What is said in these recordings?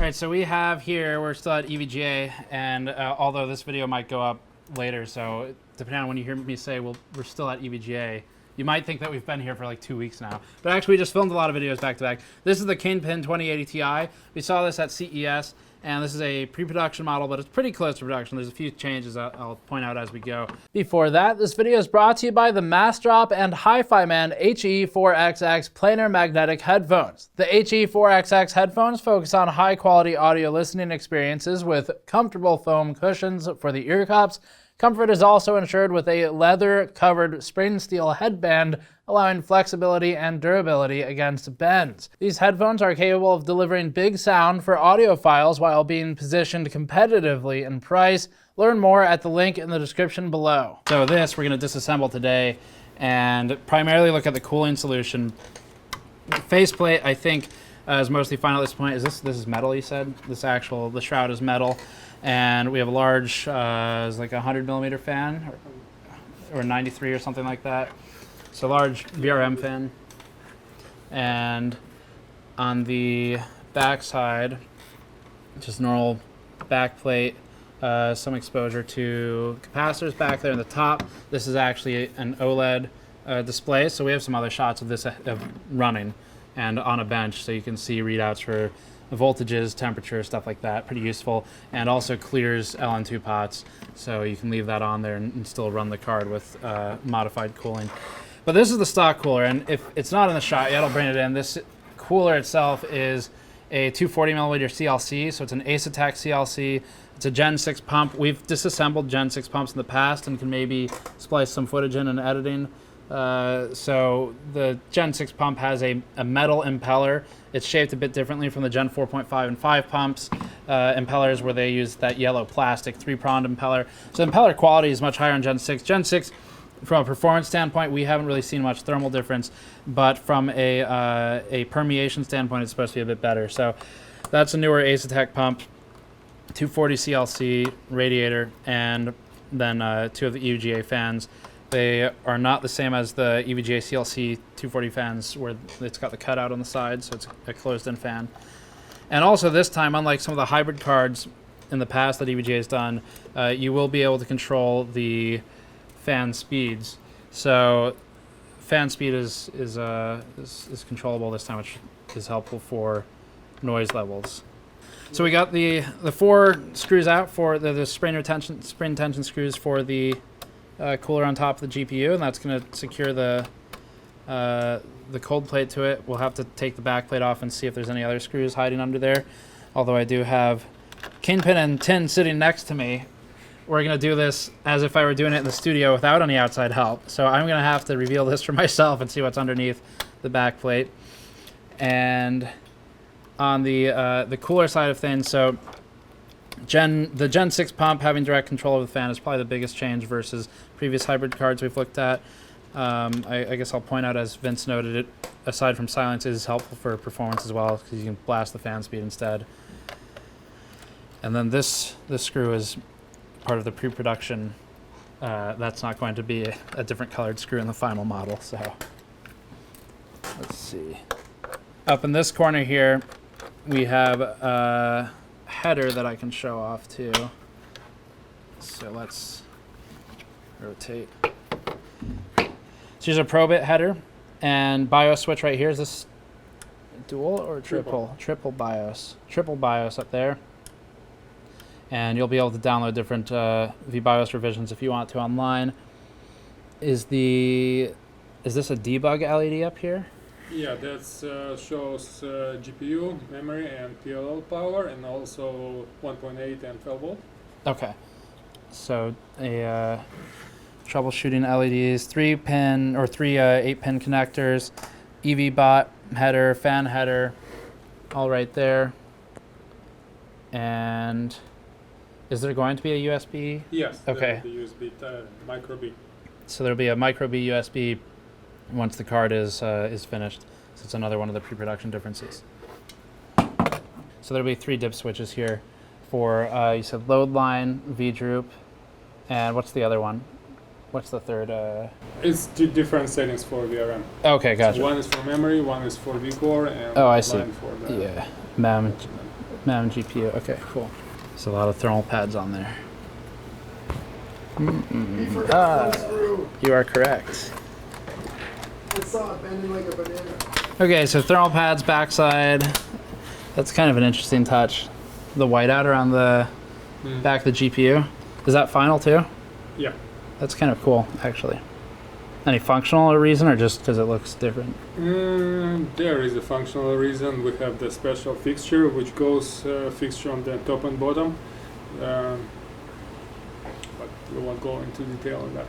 right, so we have here, we're still at EVGA, and although this video might go up later, so depending on when you hear me say, well, we're still at EVGA, you might think that we've been here for like 2 weeks now. But actually, we just filmed a lot of videos back to back. This is the Kingpin 2080 Ti. We saw this at CES, and this is a pre-production model, but it's pretty close to production. There's a few changes that I'll point out as we go. Before that, this video is brought to you by the Massdrop and Hi-Fi Man HE4XX planar magnetic headphones. The HE4XX headphones focus on high-quality audio listening experiences with comfortable foam cushions for the ear cups. Comfort is also ensured with a leather-covered spring steel headband, allowing flexibility and durability against bends. These headphones are capable of delivering big sound for audiophiles while being positioned competitively in price. Learn more at the link in the description below. So this we're going to disassemble today and primarily look at the cooling solution. The faceplate, I think, is mostly fine at this point. This is metal, you said? The shroud is metal. And we have a large, it's like a 100mm fan, or 93 or something like that. So large VRM fan. And on the back side, just normal back plate, some exposure to capacitors back there in the top. This is actually an OLED display, so we have some other shots of this running and on a bench, so you can see readouts for voltages, temperature, stuff like that. Pretty useful, and also clears LN2 pots, so you can leave that on there and still run the card with modified cooling. But this is the stock cooler, and if it's not in the shot yet, I'll bring it in. This cooler itself is a 240mm CLC, so it's an Asetek CLC. It's a Gen 6 pump. We've disassembled Gen 6 pumps in the past and can maybe splice some footage in editing. So the Gen 6 pump has a metal impeller. It's shaped a bit differently from the Gen 4.5 and 5 pumps, impellers where they use that yellow plastic 3-pronged impeller. So the impeller quality is much higher on Gen 6. Gen 6, from a performance standpoint, we haven't really seen much thermal difference, but from a permeation standpoint, it's supposed to be a bit better. So that's a newer Asetek pump, 240 CLC radiator, and then 2 of the EVGA fans. They are not the same as the EVGA CLC 240 fans where it's got the cutout on the side, so it's a closed-in fan. And also this time, unlike some of the hybrid cards in the past that EVGA has done, you will be able to control the fan speeds. So fan speed is controllable this time, which is helpful for noise levels. So we got the 4 screws out for the spring tension screws for the cooler on top of the GPU, and that's going to secure the cold plate to it. We'll have to take the back plate off and see if there's any other screws hiding under there. Although I do have Kingpin and TiN sitting next to me. We're going to do this as if I were doing it in the studio without any outside help. So I'm going to have to reveal this for myself and see what's underneath the back plate. And on the cooler side of things, so the Gen 6 pump having direct control of the fan is probably the biggest change versus previous hybrid cards we've looked at. I guess I'll point out, as Vince noted, it aside from silence is helpful for performance as well, because you can blast the fan speed instead. And then this screw is part of the pre-production. That's not going to be a different colored screw in the final model. So let's see. Up in this corner here, we have a header that I can show off too. So let's rotate. So here's a Probit header and BIOS switch right here. Is this dual or triple? Triple BIOS. Triple BIOS up there. And you'll be able to download different VBIOS revisions if you want to online. Is this a debug LED up here? Yeah, that shows GPU, memory, and PLL power, and also 1.8 and 12 volt. Okay. So a troubleshooting LEDs, 3-pin or 3 8-pin connectors, EV bot header, fan header, all right there. And is there going to be a USB? Yes. Okay. The USB micro B. So there'll be a micro B USB once the card is finished. So it's another one of the pre-production differences. So there'll be 3 dip switches here for you said load line, V droop, and what's the other one? What's the third? It's 2 different settings for VRM. Okay, gotcha. So one is for memory, one is for vCore, and I see. line for the Yeah, mem. MEM GPU. Okay, cool. There's a lot of thermal pads on there. You are correct. I saw it bending like a banana. Okay, so thermal pads backside. That's kind of an interesting touch. The whiteout around the back of the GPU. Is that final too? Yeah. That's kind of cool, actually. Any functional reason, or just because it looks different? There is a functional reason. We have the special fixture, which goes fixture on the top and bottom. But we won't go into detail on that.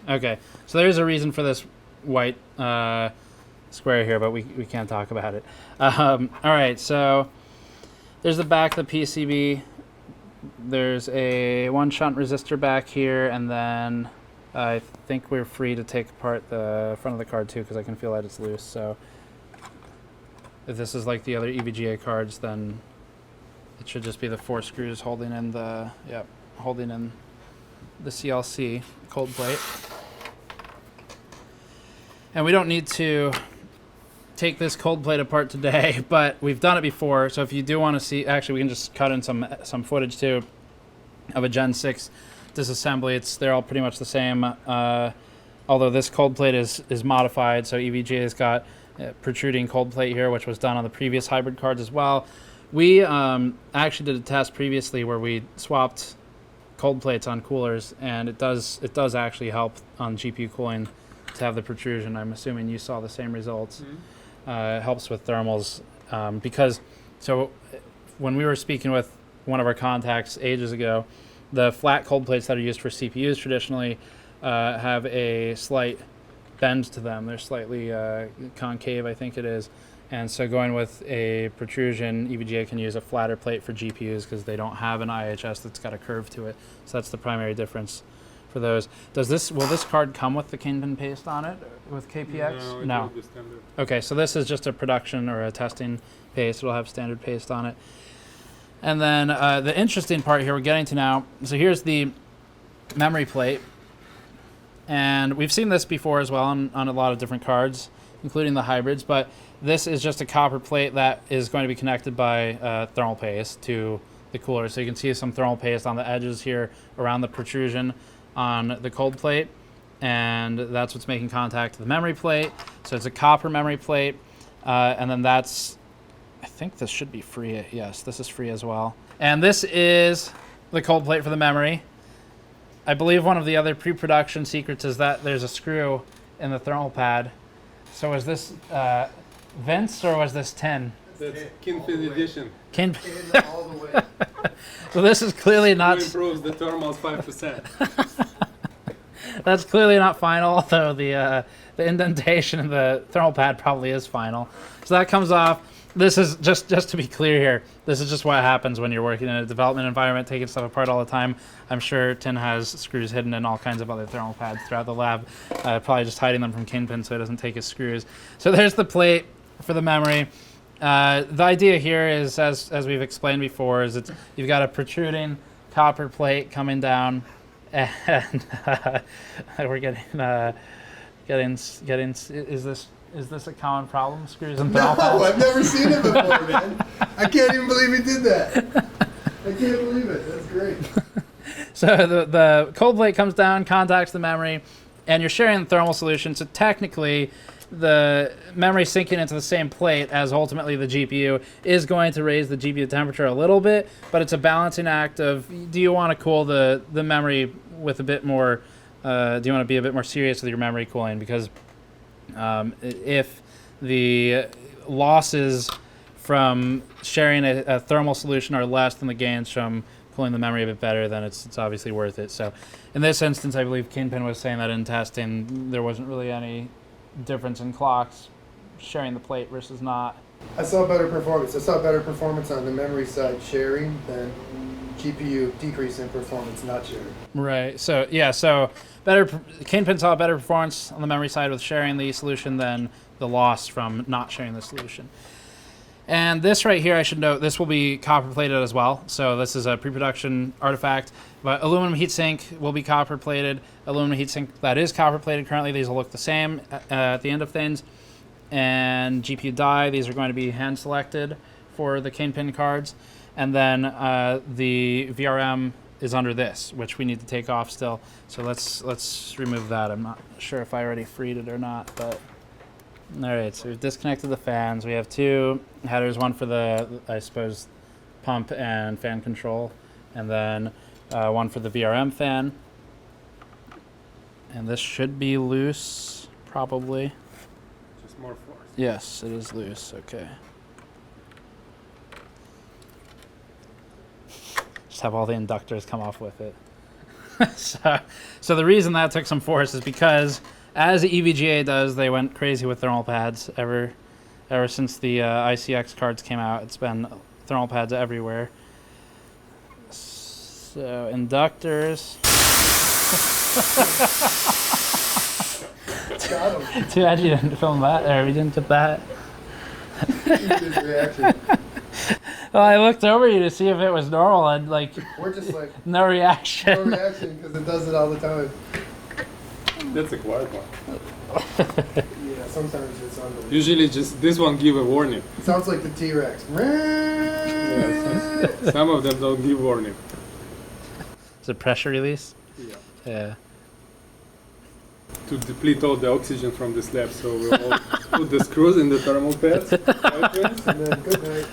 Okay. So there's a reason for this white square here, but we can't talk about it. All right, so there's the back of the PCB. There's a one shunt resistor back here, and then I think we're free to take apart the front of the card too, because I can feel that it's loose. So if this is like the other EVGA cards, then it should just be the 4 screws holding in the CLC cold plate. And we don't need to take this cold plate apart today, but we've done it before. So if you do want to see, actually we can just cut in some footage too of a Gen 6 disassembly. They're all pretty much the same, although this cold plate is modified. So EVGA has got a protruding cold plate here, which was done on the previous hybrid cards as well. We actually did a test previously where we swapped cold plates on coolers, and it does actually help on GPU cooling to have the protrusion. I'm assuming you saw the same results. It helps with thermals because when we were speaking with one of our contacts ages ago, the flat cold plates that are used for CPUs traditionally have a slight bend to them. They're slightly concave, I think it is. And so going with a protrusion, EVGA can use a flatter plate for GPUs because they don't have an IHS that's got a curve to it. So that's the primary difference for those. Will this card come with the Kingpin paste on it with KPX? No. It will be standard. Okay, so this is just a production or a testing paste. It'll have standard paste on it. And then the interesting part here we're getting to now, so here's the memory plate. And we've seen this before as well on a lot of different cards, including the hybrids, but this is just a copper plate that is going to be connected by thermal paste to the cooler. So you can see some thermal paste on the edges here around the protrusion on the cold plate, and that's what's making contact to the memory plate. So it's a copper memory plate, and then I think this should be free. Yes, this is free as well. And this is the cold plate for the memory. I believe one of the other pre-production secrets is that there's a screw in the thermal pad. So is this Vince or was this TiN? That's Kingpin edition. Kingpin. All the way. So this is clearly not. It improves the thermals 5%. That's clearly not final, although the indentation in the thermal pad probably is final. So that comes off. This is just to be clear here. This is just what happens when you're working in a development environment, taking stuff apart all the time. I'm sure TiN has screws hidden in all kinds of other thermal pads throughout the lab, probably just hiding them from Kingpin so it doesn't take his screws. So there's the plate for the memory. The idea here is, as we've explained before, is you've got a protruding copper plate coming down, and we're getting. Is this a common problem? Screws and thermal pads? No, I've never seen it before, man. I can't even believe he did that. I can't believe it. That's great. So the cold plate comes down, contacts the memory, and you're sharing the thermal solution. So technically, the memory sinking into the same plate as ultimately the GPU is going to raise the GPU temperature a little bit, but it's a balancing act of, do you want to cool the memory with a bit more, do you want to be a bit more serious with your memory cooling? Because if the losses from sharing a thermal solution are less than the gains from cooling the memory a bit better, then it's obviously worth it. So in this instance, I believe Kingpin was saying that in testing, there wasn't really any difference in clocks sharing the plate versus not. I saw better performance. I saw better performance on the memory side sharing than GPU decrease in performance not sharing. Right. So yeah. So Kingpin saw better performance on the memory side with sharing the solution than the loss from not sharing the solution. And this right here, I should note, this will be copper plated as well. So this is a pre-production artifact, but aluminum heatsink will be copper plated. Aluminum heatsink that is copper plated currently, these will look the same at the end of things. And GPU die, these are going to be hand selected for the Kingpin cards, and then the VRM is under this, which we need to take off still. So let's remove that. I'm not sure if I already freed it or not, but all right. So we've disconnected the fans. We have two headers, one for the, I suppose, pump and fan control, and then one for the VRM fan. And this should be loose, probably. Just more force. Yes, it is loose. Okay. Just have all the inductors come off with it. so the reason that took some force is because, as EVGA does, they went crazy with thermal pads ever since the ICX cards came out. It's been thermal pads everywhere. So inductors. Got him. Too bad you didn't film that, or we didn't put that. His reaction. Well, I looked over you to see if it was normal, and like, We're just like, no reaction. no reaction because it does it all the time. That's a quiet one. Yeah, sometimes it's unbelievable. Usually just this one give a warning. It sounds like the T-Rex. Yeah, some of them don't give warning. Is it pressure release? Yeah. Yeah. To deplete all the oxygen from the slab, so we'll all put the screws in the thermal pads. And then good night.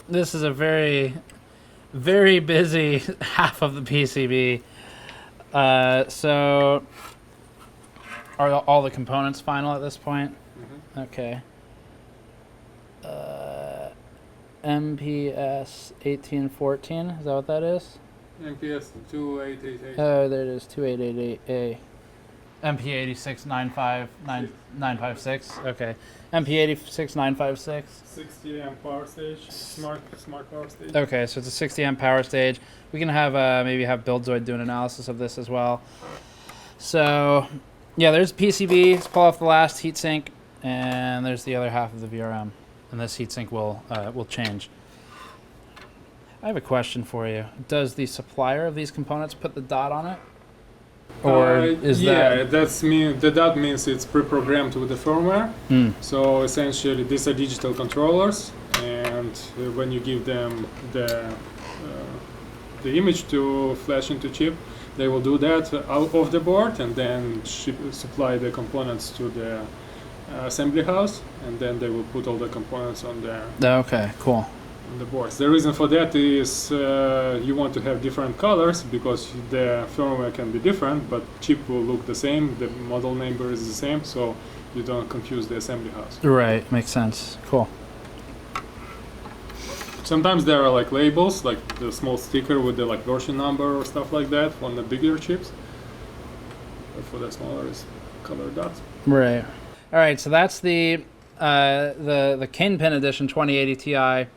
This is a very, very busy half of the PCB. So, are all the components final at this point? Mm-hmm. Okay. MPS 1814, is that what that is? MPS 2888. Oh, there it is, 2888A. MP8695956. Okay. MP86956. 60 amp power stage, smart power stage. Okay, so it's a 60 amp power stage. We can have maybe have Buildzoid do an analysis of this as well. So, yeah, there's PCB. Let's pull off the last heatsink, and there's the other half of the VRM, and this heatsink will change. I have a question for you. Does the supplier of these components put the dot on it? Or is that... that means it's pre-programmed with the firmware. Hmm. So essentially these are digital controllers, and when you give them the image to flash into chip, they will do that out of the board and then supply the components to the assembly house, and then they will put all the components on the Okay, cool. on the boards. The reason for that is you want to have different colors because the firmware can be different, but chip will look the same, the model number is the same, so you don't confuse the assembly house. Right, makes sense. Cool. Sometimes there are like labels, like the small sticker with the like version number or stuff like that on the bigger chips. But for the smaller, it's colored dots. Right. All right, so that's the Kingpin Edition 2080 Ti.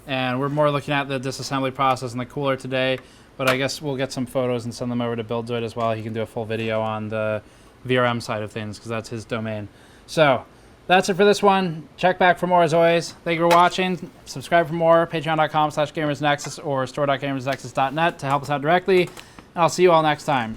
And we're more looking at the disassembly process and the cooler today, but I guess we'll get some photos and send them over to Buildzoid as well. He can do a full video on the VRM side of things because that's his domain. So that's it for this one. Check back for more as always. Thank you for watching. Subscribe for more. Patreon.com/GamersNexus or store.gamersnexus.net to help us out directly. And I'll see you all next time.